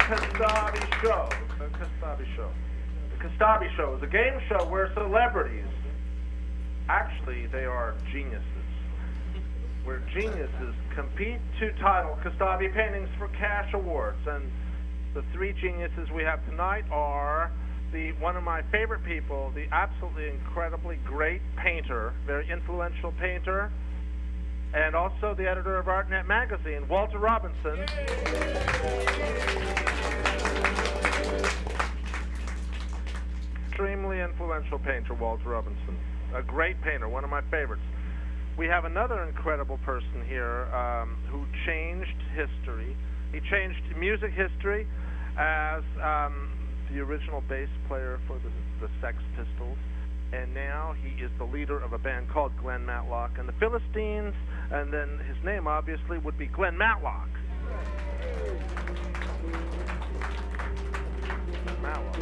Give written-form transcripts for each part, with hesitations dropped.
Kastabi Show. The Kastabi Show. The Kastabi Show is a game show where celebrities, actually they are geniuses, where geniuses compete to title Kastabi paintings for cash awards. And the three geniuses we have tonight are one of my favorite people, the absolutely incredibly great painter, very influential painter, and also the editor of ArtNet magazine, Walter Robinson. Extremely influential painter, Walter Robinson. A great painter, one of my favorites. We have another incredible person here who changed history. He changed music history as the original bass player for the Sex Pistols, and now he is the leader of a band called Glen Matlock and the Philistines, and then his name obviously would be Glen Matlock. Matlock.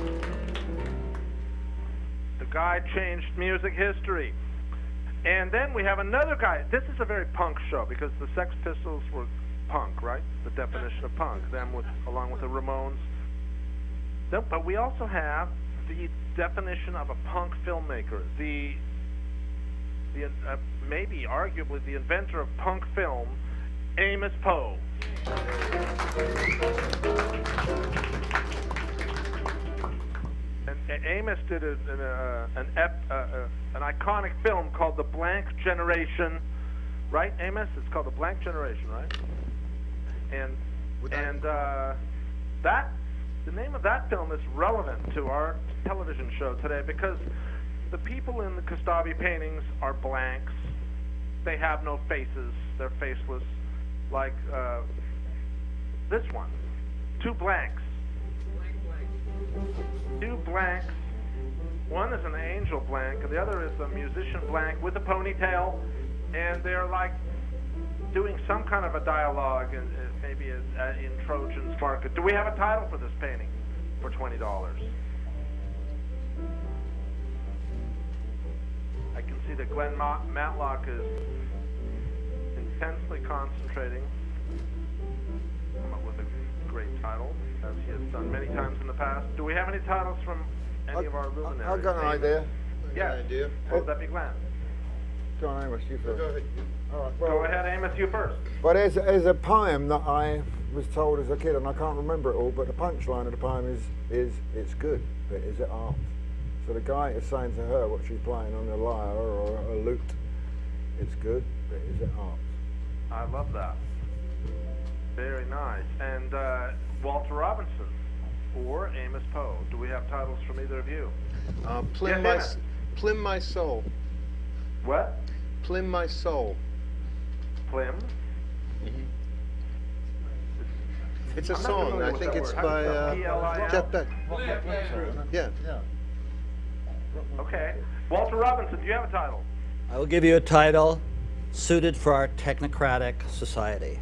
The guy changed music history. And then we have another guy. This is a very punk show because the Sex Pistols were punk, right? The definition of punk. Them along with the Ramones. But we also have the definition of a punk filmmaker. Maybe arguably the inventor of punk film, Amos Poe. And Amos did an iconic film called The Blank Generation, right, Amos? It's called The Blank Generation, right? The name of that film is relevant to our television show today because the people in the Kastabi paintings are blanks. They have no faces. They're faceless. Like this one. Two blanks. Two blanks. One is an angel blank, and the other is a musician blank with a ponytail, and they're like doing some kind of a dialogue, and maybe in Trojan's Market. Do we have a title for this painting for $20? I can see that Glen Matlock is intensely concentrating to come up with a great title, as he has done many times in the past. Do we have any titles from any of our luminaries? I've got an idea. Yeah. What would that be, Glen? Go on, Amos, you first. Go ahead. All right, well, go ahead, Amos, you first. Well, there's a poem that I was told as a kid, and I can't remember it all, but the punchline of the poem is it's good, but is it art? So the guy is saying to her what she's playing on a lyre or a lute, it's good, but is it art? I love that. Very nice. And Walter Robinson or Amos Poe. Do we have titles from either of you? Plim My Soul. What? Plim My Soul. Plim? Mm-hmm. It's a song. I think it's by Jeff Beck. Yeah. Okay. Walter Robinson, do you have a title? I will give you a title suited for our technocratic society.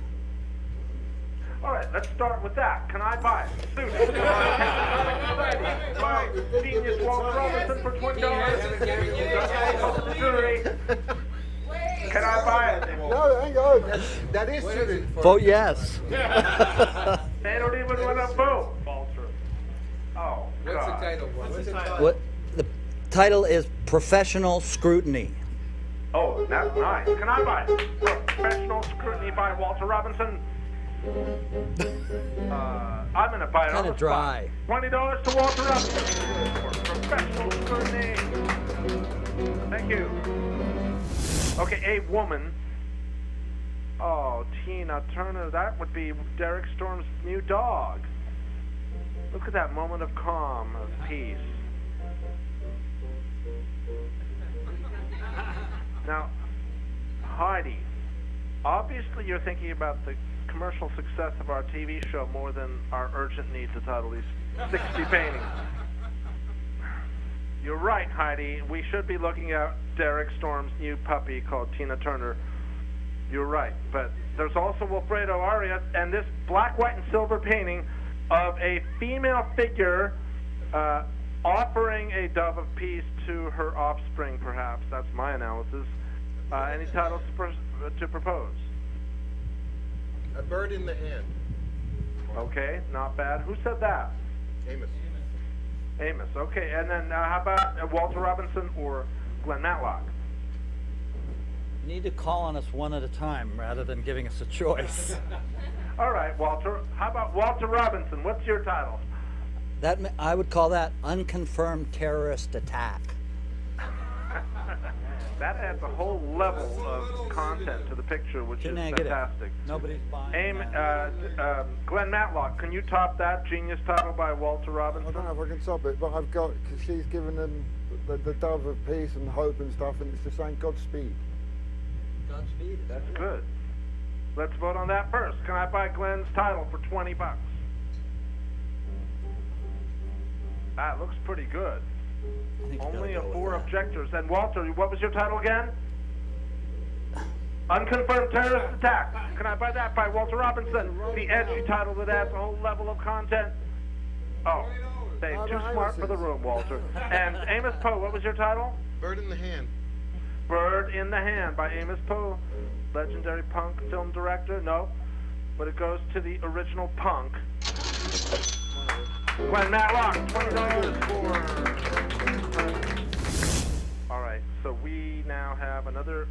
All right, let's start with that. Can I buy it? Suited for our technocratic society by genius Walter Robinson for $20. Jury. Can I buy it? No, hang on. That is suited for... Vote yes. They don't even want to vote, Walter. Oh, What's God. the title? What's the title? What the title is Professional Scrutiny. Oh, that's nice. Can I buy it? Professional Scrutiny by Walter Robinson. I'm going to buy it on the dry. spot. $20 to Walter Robinson for Professional Scrutiny. Thank you. Okay, a woman. Oh, Tina Turner. That would be Derek Storm's new dog. Look at that moment of calm, of peace. Now, Heidi, obviously you're thinking about the commercial success of our TV show more than our urgent need to title these 60 paintings. You're right, Heidi. We should be looking at Derek Storm's new puppy called Tina Turner. You're right. But there's also Wilfredo Arias and this black, white, and silver painting of a female figure offering a dove of peace to her offspring, perhaps. That's my analysis. Any titles to propose? A Bird in the Hand. Okay, not bad. Who said that? Amos. Amos. Okay, and then how about Walter Robinson or Glen Matlock? You need to call on us one at a time rather than giving us a choice. All right, Walter. How about Walter Robinson? What's your title? I would call that unconfirmed terrorist attack. That adds a whole level of content to the picture, which is fantastic. Nobody's buying Glen Matlock, can you top that genius title by Walter Robinson? I don't know if I can top it, but I've got, cause she's given them the dove of peace and hope and stuff, and it's just saying Godspeed. Godspeed. That's good. Let's vote on that first. Can I buy Glen's title for $20? That looks pretty good. Only 4 objectors. And Walter, what was your title again? Unconfirmed terrorist attack. Can I buy that by Walter Robinson? The edgy title that adds a whole level of content. Oh, they too smart for the room, Walter. And Amos Poe, what was your title? Bird in the Hand. Bird in the Hand by Amos Poe, legendary punk film director. No, but it goes to the original punk. Glen Matlock, $20 for. All right, so we now have another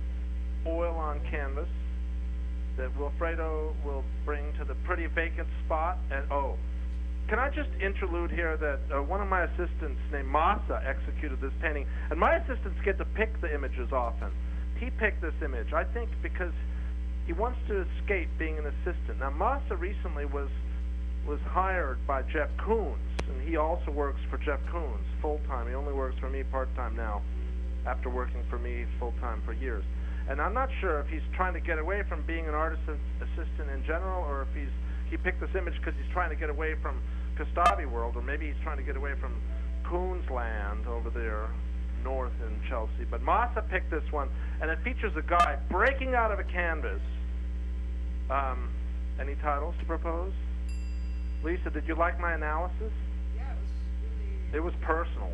oil on canvas that Wilfredo will bring to the pretty vacant spot. And oh, can I just interlude here that one of my assistants named Masa executed this painting, and my assistants get to pick the images often. He picked this image, I think, because he wants to escape being an assistant. Now, Masa recently was hired by Jeff Koons, and he also works for Jeff Koons full-time. He only works for me part-time now, after working for me full-time for years. And I'm not sure if he's trying to get away from being an artist assistant in general, or if he picked this image because he's trying to get away from Kostabi World, or maybe he's trying to get away from Koons Land over there north in Chelsea. But Masa picked this one, and it features a guy breaking out of a canvas. Any titles to propose? Lisa, did you like my analysis? Yeah, it was personal.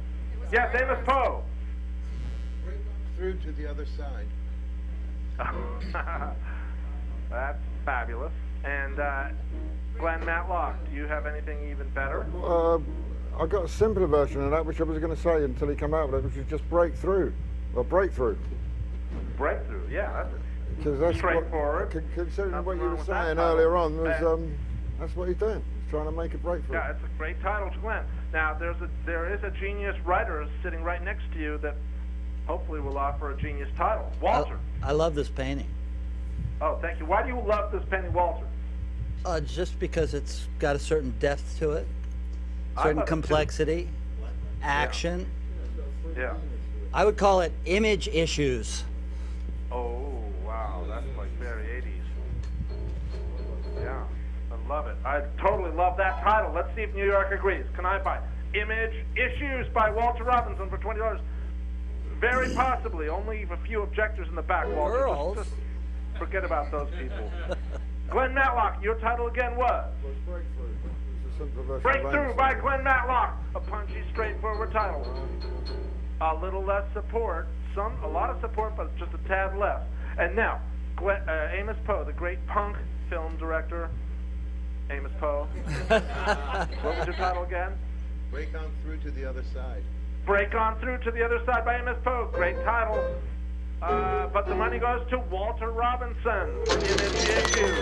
Yes, Amos Poe. Through to the other side. That's fabulous. And Glen Matlock, do you have anything even better? I got a simpler version of that, which I was going to say until he came out with it, which is just breakthrough. Or breakthrough. Breakthrough, yeah. That's straightforward. Considering what you were saying earlier on, was, that's what he's doing. He's trying to make a breakthrough. Yeah, it's a great title to Glen. Now, there is a genius writer sitting right next to you that hopefully will offer a genius title. Walter. I love this painting. Oh, thank you. Why do you love this painting, Walter? Just because it's got a certain depth to it, certain complexity, action. Yeah. I would call it image issues. Oh, wow. That's like very 80s. Yeah. I love it. I totally love that title. Let's see if New York agrees. Can I buy Image Issues by Walter Robinson for $20? Very possibly. Only a few objectors in the back, Walter. Girls. Just forget about those people. Glen Matlock, your title again was? Breakthrough by Glen Matlock. A punchy, straightforward title. A little less support. A lot of support, but just a tad less. And now, Amos Poe, the great punk film director. Amos Poe. What was your title again? Break on through to the other side. Break on through to the other side by Amos Poe. Great title. But the money goes to Walter Robinson for Image Issues.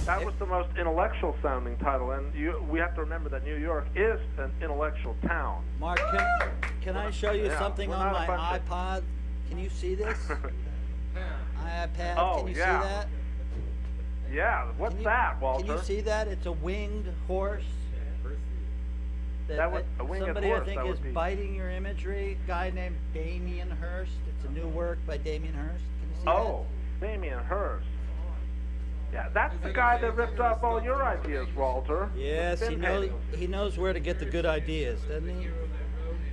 That was the most intellectual sounding title, and we have to remember that New York is an intellectual town. Mark, can I show you something on my iPod? Can you see this? iPad, oh, can you yeah. see that? Yeah, what's that, Walter? Can you see that? It's a winged horse. A winged somebody horse, I think is biting your imagery. A guy named Damien Hirst. It's a new work by Damien Hirst. Can you see that? Oh, Damien Hirst. Yeah, that's the guy that ripped off all your ideas, Walter. Yes, he knows where to get the good ideas, doesn't he?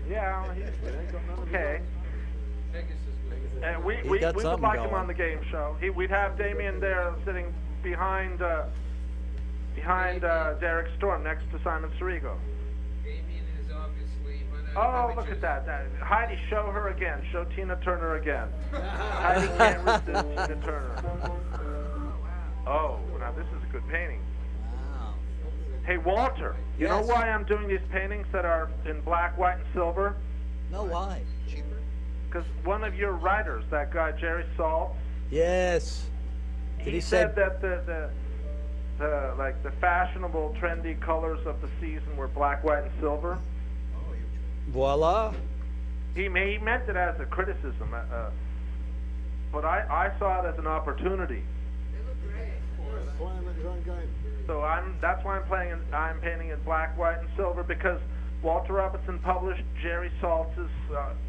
Yeah, okay. And we would like him on the game show. We'd have Damien there sitting behind Derek Storm next to Simon Sirigo. Damien is obviously Oh, look at that. Heidi, show her again. Show Tina Turner again. Heidi can't resist Tina Turner. good paintings. Wow. Hey, Walter, you know Yes. why I'm doing these paintings that are in black, white, and silver? No, why? Because one of your writers, that guy Jerry Salt, Yes. Did he say said that the fashionable, trendy colors of the season were black, white, and silver. voila? He meant it as a criticism, but I saw it as an opportunity. Playing at his own game. So that's why I'm painting in black, white, and silver, because Walter Robinson published Jerry Saltz's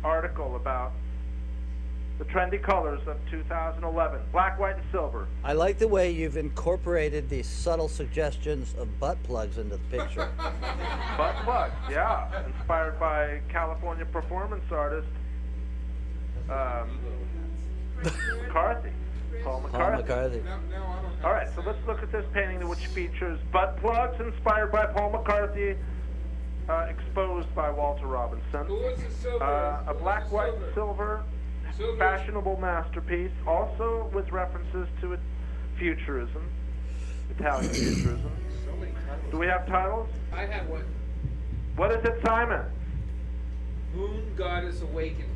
article about the trendy colors of 2011, black, white, and silver. I like the way you've incorporated these subtle suggestions of butt plugs into the picture. Butt plugs, yeah, inspired by California performance artist McCarthy, Paul McCarthy. All right, so let's look at this painting, which features butt plugs inspired by Paul McCarthy, exposed by Walter Robinson. A black, white, and silver fashionable masterpiece, also with references to futurism, Italian futurism. Do we have titles? I have one. What is it, Simon? Moon Goddess Awakens.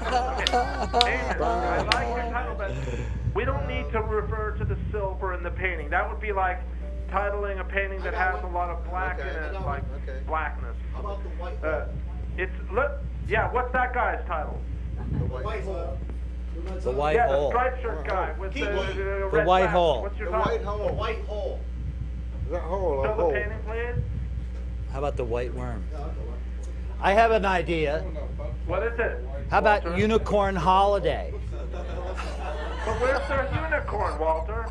Amos, I like your title, but we don't need to refer to the silver in the painting. That would be like titling a painting that has a lot of black in it, like blackness. How about the white hole? Yeah, what's that guy's title? The white hole. The white Yeah, the hole. striped shirt guy with the red white glasses. hole. What's your The title? white hole. The white hole. Is that hole or Show the hole? painting, please. How about the white worm? I have an idea. What is it? How about Walter? Unicorn Holiday? But where's their unicorn, Walter?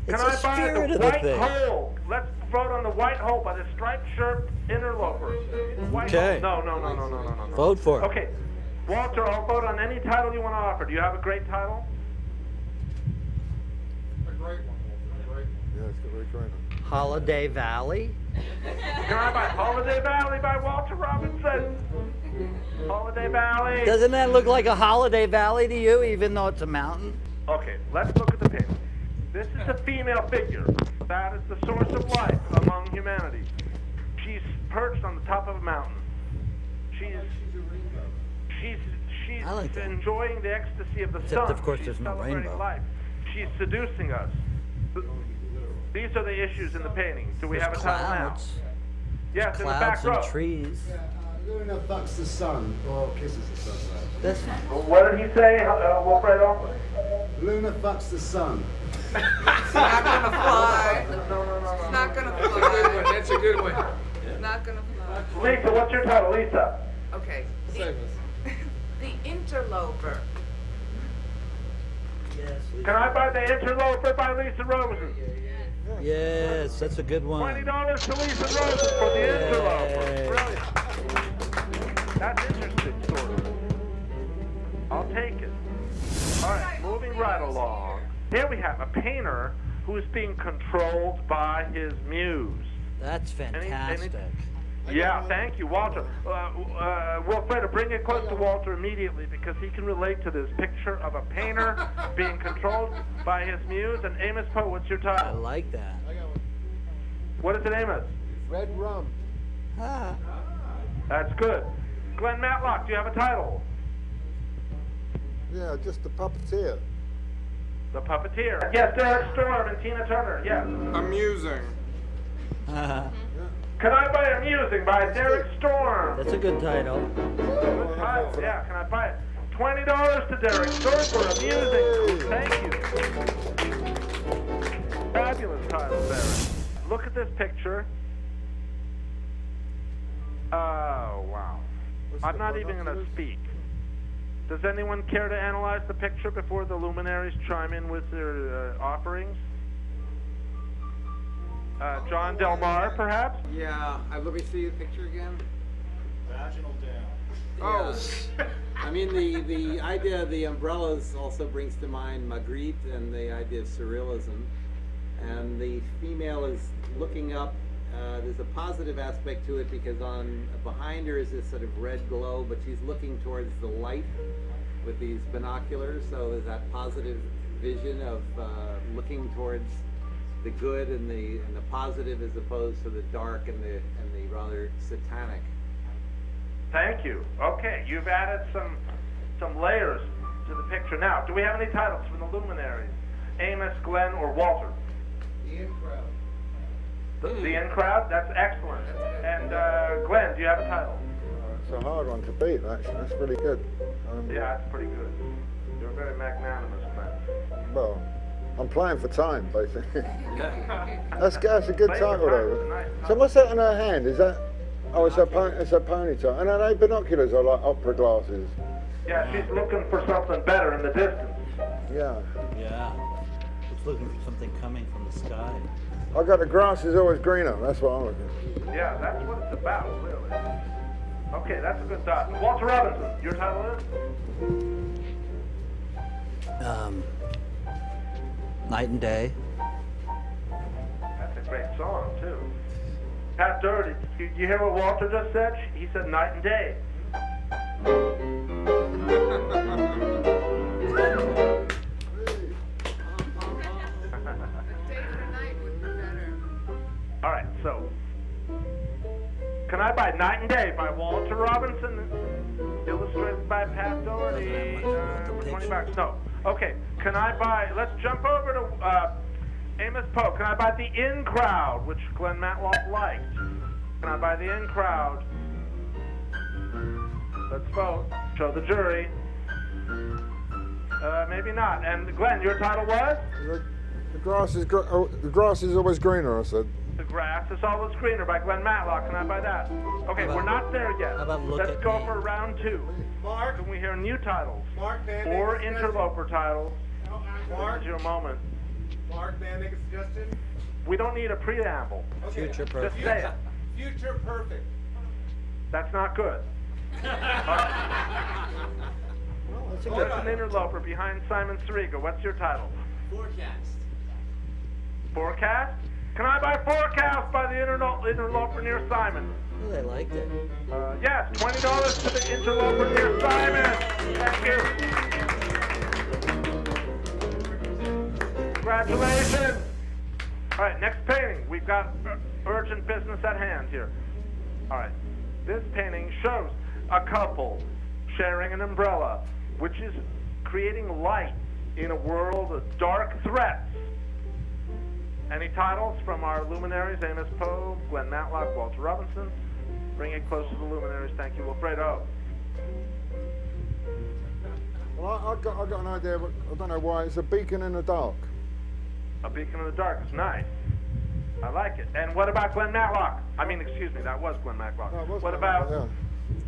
It's Can the I buy spirit the of the white thing. hole? Let's vote on the white hole by the striped shirt interloper. White Okay. hole. No. Vote for it. Okay, Walter, I'll vote on any title you want to offer. Do you have a great title? Yeah, it's got very great. Holiday Valley? Can I buy Holiday Valley by Walter Robinson? Holiday Valley. Doesn't that look like a holiday valley to you, even though it's a mountain? Okay, let's look at the painting. This is a female figure. That is the source of life among humanity. She's perched on the top of a mountain. She's I like that. enjoying the ecstasy of the Except, sun. of course, She's there's no celebrating rainbow. life. She's seducing us. These are the issues in the painting. Do we There's have a title now? clouds. Yes, in the back Clouds row. and trees. Luna fucks the sun, or kisses the sun. That's, What did he say, Wilfredo? Luna fucks the sun. It's not gonna fly. No. It's not gonna That's a good one. fly. That's a good one. It's not gonna fly. Lisa, what's your title, Lisa? Okay. The interloper. Can I buy the Interloper by Lisa Rosen? yes, that's a good one. $20 to Lisa Rosen for the Yay. Interloper. Brilliant. That's interesting, sort of. I'll take it. All right, moving right along. Here we have a painter who is being controlled by his muse. That's fantastic. Yeah, thank you, Walter. Wilfredo, bring it close to Walter immediately because he can relate to this picture of a painter being controlled by his muse. And Amos Poe, what's your I title? like that. What is it, Amos? Red rum. Ah. That's good. Glen Matlock, do you have a title? Yeah, just the puppeteer. The Puppeteer. Yes, Derek Storm and Tina Turner. Yes. Amusing. Can I buy Amusing by Derek Storm? That's a good title. Good title. Yeah, can I buy it? $20 to Derek Storm for Amusing. Thank you. Fabulous title, Derek. Look at this picture. Oh, wow. I'm not even going to speak. Does anyone care to analyze the picture before the luminaries chime in with their offerings? John Del Mar, perhaps? Yeah, let me see the picture again. Vaginal down. Oh, I mean the idea of the umbrellas also brings to mind Magritte and the idea of surrealism. And the female is looking up. There's a positive aspect to it because behind her is this sort of red glow, but she's looking towards the light. with these binoculars. So there's that positive vision of looking towards the good and the positive, as opposed to the dark and the rather satanic. Thank you. Okay, you've added some layers to the picture. Now, do we have any titles from the luminaries? Amos, Glen, or Walter? The in crowd. The in crowd? That's excellent. And Glen, do you have a title? It's a hard one to beat, actually. That's pretty good. Yeah, that's pretty good. You're very magnanimous, Glen. Well, I'm playing for time, basically. That's a good title, though. Nice. So what's that on her hand? Is that... Oh, it's a ponytail. And are they binoculars or like opera glasses? Yeah, she's looking for something better in the distance. Yeah. Yeah. It's looking for something coming from the sky. I got the grass is always greener. That's what I'm looking for. Yeah, that's what it's about, really. Okay, that's a good thought. Walter Robinson, your title is? Night and Day. That's a great song, too. Pat Daugherty, you hear what Walter just said? He said night and day. All right, so can I buy Night and Day by Walter Robinson, illustrated by Pat Daugherty for $20? No. Okay, can I buy? Let's jump over to Amos Poe. Can I buy The In Crowd, which Glen Matlock liked? Can I buy The In Crowd? Let's vote. Show the jury. Maybe not. And Glen, your title was? The grass is always greener, I said. The Grass is Always Greener by Glen Matlock. Can I buy that? Okay, we're not there yet. How about Look Let's at go Me? for round 2. Mark. Can we hear new titles? Mark, may I make Or a suggestion? interloper titles. Mark. This is your moment. Mark, may I make a suggestion? We don't need a preamble. Okay. Future Just Perfect. say it. Future Perfect. That's not good. What's an interloper behind Simon Siriga? What's your title? Forecast. Forecast? Can I buy Forecast by the interloper near Simon? Oh, they liked it. Yes, $20 to the interloper near Simon. Thank you. Congratulations. All right, next painting. We've got urgent business at hand here. All right, this painting shows a couple sharing an umbrella, which is creating light in a world of dark threats. Any titles from our luminaries? Amos Poe, Glen Matlock, Walter Robinson. Bring it close to the luminaries. Thank you, Wilfredo. Well, I've got an idea, but I don't know why. It's a beacon in the dark. A beacon in the dark is nice. I like it. And what about Glen Matlock? I mean, excuse me, that was Glen Matlock. No, it was What Glen about Matlock,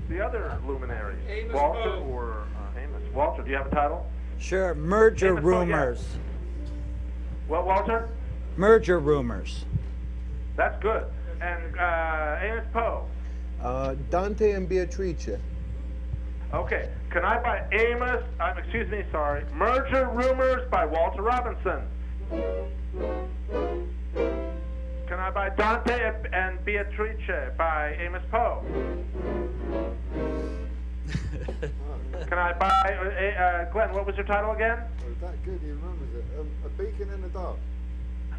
the other luminaries? Amos Walter Poe. or Amos? Walter, do you have a title? Sure. Merger Amos Poe, yeah. rumors. What, Walter? Merger rumors. That's good. And Amos Poe. Dante and Beatrice. Okay. Can I buy Amos? Excuse me, sorry. Merger Rumors by Walter Robinson. Can I buy Dante and Beatrice by Amos Poe? Can I buy Glen? What was your title again? Oh, that good, he remembers it. A beacon in the dark.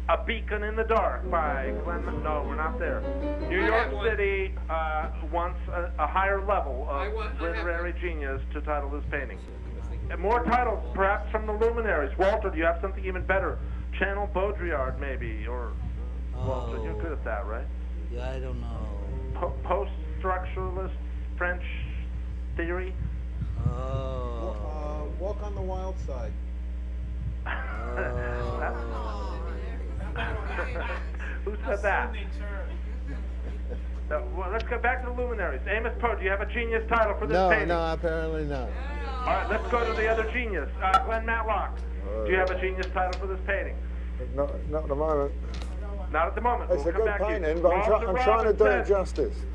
A Beacon in the Dark by Glen. No, we're not there. New York City wants a higher level of literary genius to title this painting. And more titles, perhaps from the luminaries. Walter, do you have something even better? Channel Baudrillard, maybe, or Walter, you're good at that, right? Yeah, I don't know. Post-structuralist French theory. Oh. Walk on the Wild Side. Who said that? Well, let's go back to the luminaries. Amos Poe, do you have a genius title for this painting? No, apparently not. All right, let's go to the other genius. Glen Matlock, do you have a genius title for this painting? Not at the moment. Not at the moment. It's We'll a come good back to you. painting, but I'm trying to do it justice.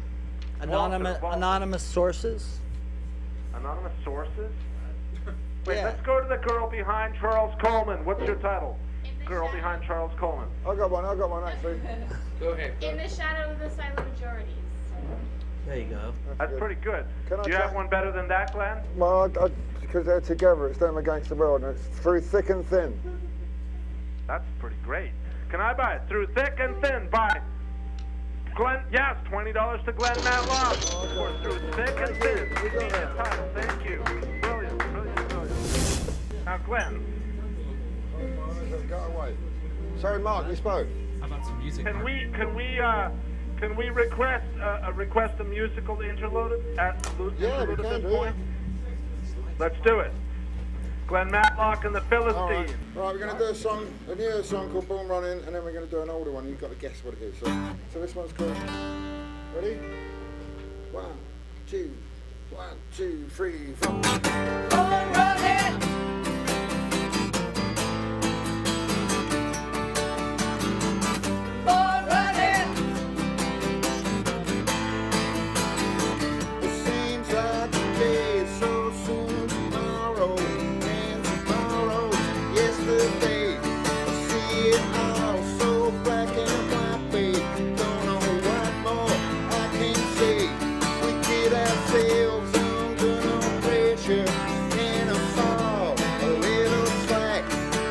Anonymous, Walter. anonymous sources. Anonymous sources? Wait, Yeah. let's go to the girl behind Charles Coleman. What's your title? Girl behind Charles Coleman. I got one actually. Go ahead. In the shadow of the silent majorities. There you go. That's good. pretty good. Can I Do you try- have one better than that, Glenn? Well, because they're together, it's them against the world, and it's through thick and thin. That's pretty great. Can I buy it? Through Thick and Thin by Glen. Yes, $20 to Glen Matlock. Of course, Through Thick and Thin. Genius title. Thank you. Brilliant, brilliant, brilliant. Now, Glen, Go away. Sorry, Mark, you spoke. How about some music? can Mark? we request a musical interlude at Yeah, we interlude at can this do point? Let's do it. Glen Matlock and the Philistine. All right, we're going to do a newer song called Born Running, and then we're going to do an older one. You've got to guess what it is. So this one's called. Ready? 1, 2, 1, 2, 3, 4. It seems like today is so soon. Tomorrow and tomorrow's yesterday. I see it all so black and white, babe. Don't know what more I can say. We get ourselves under no pressure, and I fall a little slack.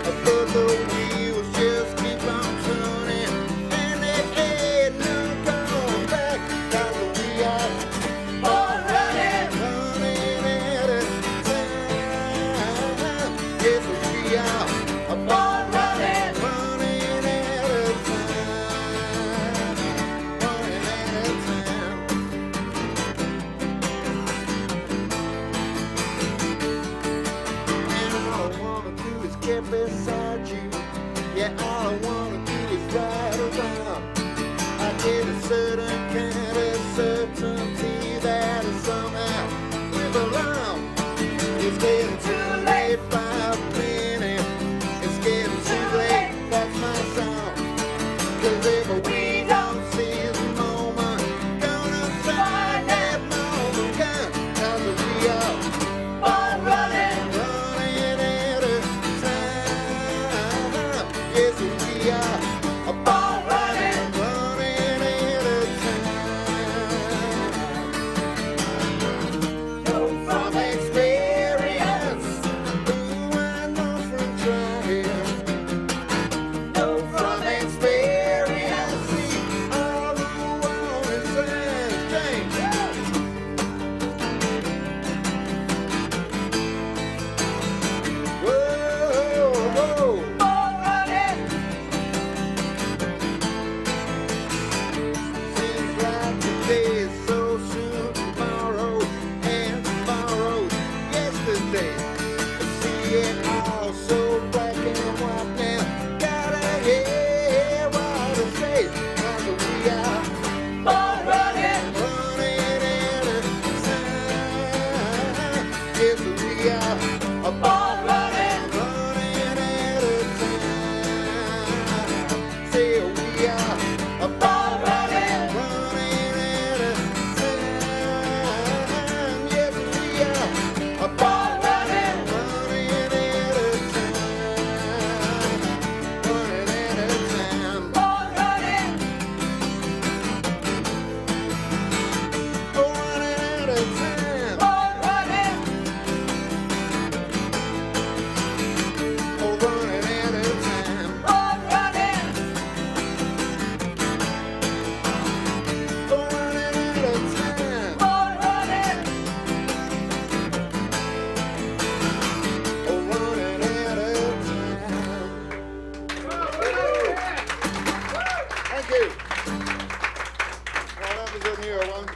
But the wheels just keep on turning, and they ain't no going back. 'Cause we are all running out of time. Yes, we are all running out of And all I wanna do is get beside you. Yeah, all I wanna do is ride around. I get a certain kind of certainty that I somehow we belong. It's getting too late by a minute. It's getting too late, that's my song. 'Cause if we don't seize the moment, gonna find that moment come. 'Cause we are all running out of time. Yes, we are all running out of time. Know from experience, who I know from trying. Know from experience, see all who want is change. Whoa, whoa. Seems like today is so soon, tomorrow and tomorrow's yesterday. I see it all so black and white now. Gotta hear what I say. 'Cause we are all running out of time. Yes, we are all running out of time. Say we are all running out of time. Yes, we are all running out of time. Running out of time. All running. Oh, running out of time. All running. Oh, running out of time. All running. Oh, running out of time. All running. Oh, running out of time. Thank you. Well, that was a newer one.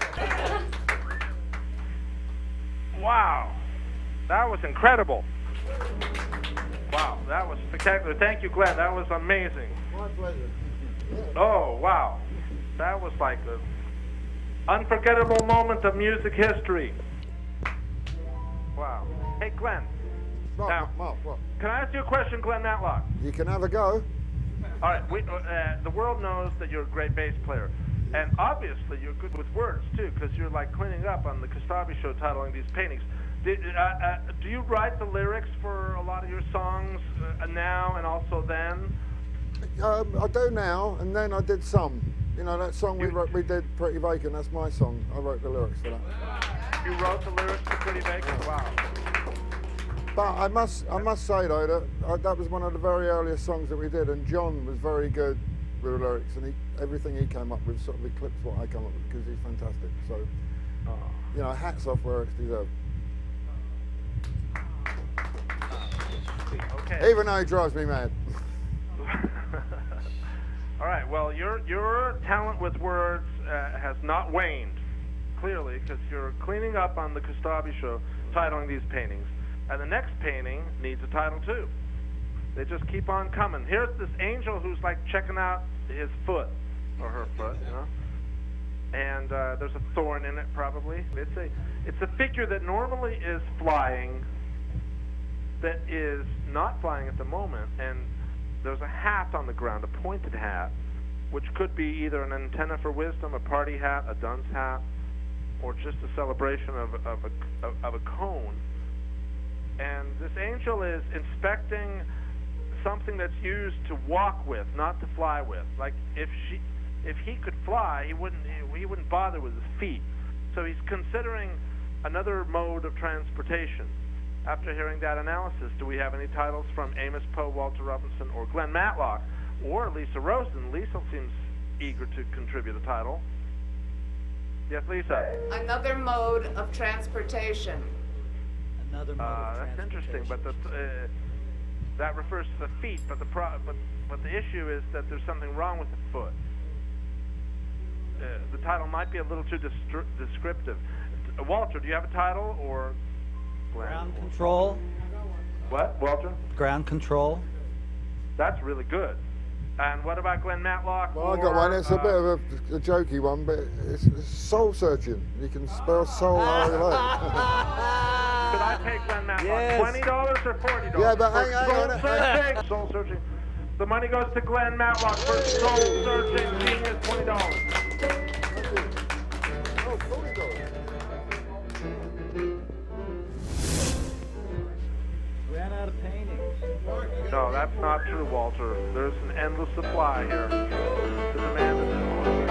Wow, that was incredible. Wow, that was spectacular. Thank you, Glenn. That was amazing. My pleasure. Oh, wow. That was like an unforgettable moment of music history. Wow. Hey, Glenn, Now- Mark, what? can I ask you a question, Glen Matlock? You can have a go. All right, the world knows that you're a great bass player. And obviously you're good with words, too, because you're like cleaning up on the Kastabi show titling these paintings. Do you write the lyrics for a lot of your songs now and also then? I do now, and then I did some. You know that song we did, Pretty Vacant. That's my song. I wrote the lyrics for that. You wrote the lyrics to Pretty Vacant? Wow. But I must say though that was one of the very earliest songs that we did, and John was very good with the lyrics, and everything he came up with sort of eclipsed what I come up with because he's fantastic. So, you know, hats off where it's deserved. Okay. Even though he drives me mad. All right. Well, your talent with words has not waned, clearly, because you're cleaning up on the Kostabi show, titling these paintings, and the next painting needs a title too. They just keep on coming. Here's this angel who's like checking out his foot or her foot, you know, and there's a thorn in it probably. It's a figure that normally is flying, that is not flying at the moment, and there's a hat on the ground, a pointed hat, which could be either an antenna for wisdom, a party hat, a dunce hat, or just a celebration of a cone. And this angel is inspecting something that's used to walk with, not to fly with. Like if he could fly, he wouldn't bother with his feet. So he's considering another mode of transportation. After hearing that analysis, do we have any titles from Amos Poe, Walter Robinson, or Glen Matlock, or Lisa Rosen? Lisa seems eager to contribute a title. Yes, Lisa. Another mode of transportation. Another mode of that's interesting, but that refers to the feet. But the issue is that there's something wrong with the foot. The title might be a little too descriptive. Walter, do you have a title or? Ground control. What, Walter? Ground control. That's really good. And what about Glen Matlock? Well, I got one. It's a bit of a jokey one, but it's soul searching. You can spell soul how you like. Could I pay Glen Matlock Yes. $20 or $40? Yeah, but hang on. Soul searching. The money goes to Glen Matlock for soul searching genius, $20. Oh, $40. Ran out of paintings. No, that's not true, Walter. There's an endless supply here. The demand is enormous.